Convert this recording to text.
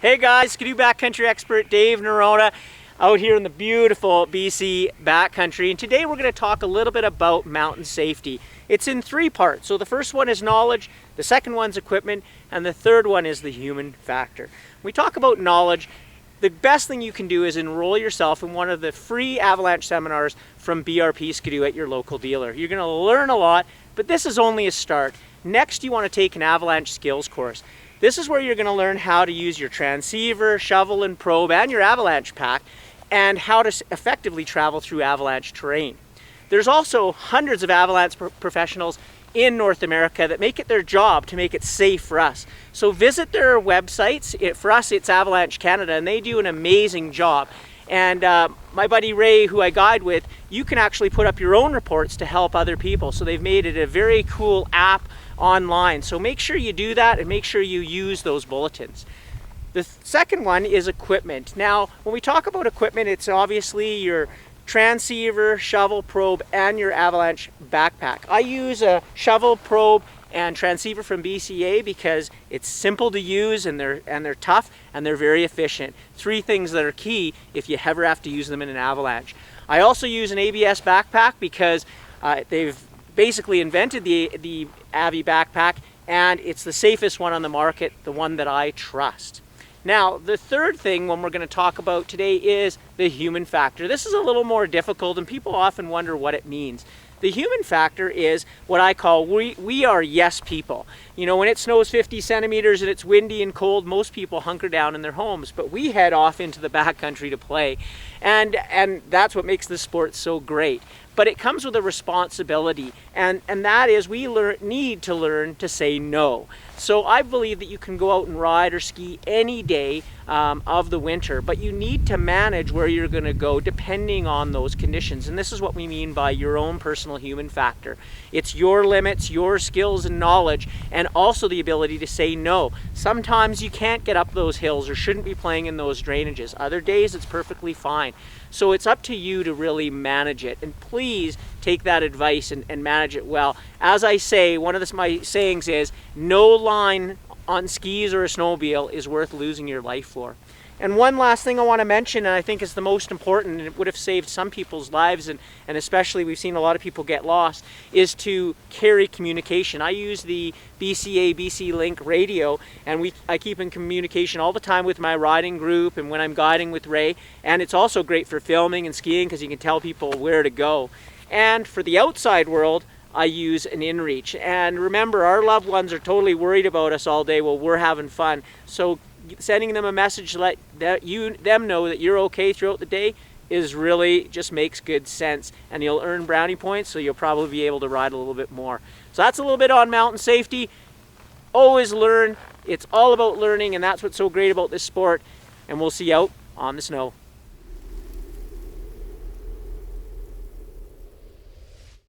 Hey guys, Skidoo Backcountry Expert Dave Norona out here in the beautiful BC backcountry, and today we're going to talk a little bit about mountain safety. It's in three parts. So the first one is knowledge, the second one's equipment, and the third one is the human factor. When we talk about knowledge, the best thing you can do is enroll yourself in one of the free avalanche seminars from BRP Skidoo at your local dealer. You're going to learn a lot, but this is only a start. Next, you want to take an avalanche skills course. This is where you're going to learn how to use your transceiver, shovel and probe, and your avalanche pack, and how to effectively travel through avalanche terrain. There's also hundreds of avalanche professionals in North America that make it their job to make it safe for us. So visit their websites. For us, it's Avalanche Canada, and they do an amazing job. And my buddy Ray, who I guide with, you can actually put up your own reports to help other people. So they've made it a very cool app online. So make sure you do that and make sure you use those bulletins. The second one is equipment. Now, when we talk about equipment, it's obviously your transceiver, shovel, probe, and your avalanche backpack. I use a shovel, probe, and transceiver from BCA because it's simple to use, and they're tough, and they're very efficient. Three things that are key if you ever have to use them in an avalanche. I also use an ABS backpack because they've basically invented the Avi backpack, and it's the safest one on the market, the one that I trust. Now, the third thing when we're going to talk about today is the human factor. This is a little more difficult, and people often wonder what it means. The human factor is what I call we are yes people. You know, when it snows 50 centimeters and it's windy and cold, most people hunker down in their homes, but we head off into the backcountry to play. And that's what makes this sport so great. But it comes with a responsibility, and that is we need to learn to say no. So I believe that you can go out and ride or ski any day of the winter, but you need to manage where you're going to go depending on those conditions. And this is what we mean by your own personal human factor. It's your limits, your skills and knowledge, and also the ability to say no. Sometimes you can't get up those hills or shouldn't be playing in those drainages. Other days it's perfectly fine. So it's up to you to really manage it, and please take that advice and manage it well. As I say, one of my sayings is, no line on skis or a snowmobile is worth losing your life for. And one last thing I want to mention, and I think is the most important, and it would have saved some people's lives, and especially we've seen a lot of people get lost, is to carry communication. I use the BCA BC Link radio, and I keep in communication all the time with my riding group and when I'm guiding with Ray, and it's also great for filming and skiing because you can tell people where to go. And for the outside world, I use an inReach. And remember, our loved ones are totally worried about us all day while we're having fun. So sending them a message to let them know that you're okay throughout the day is really just makes good sense, and you'll earn brownie points, so you'll probably be able to ride a little bit more. So that's a little bit on mountain safety. Always learn. It's all about learning, and that's what's so great about this sport. And we'll see you out on the snow.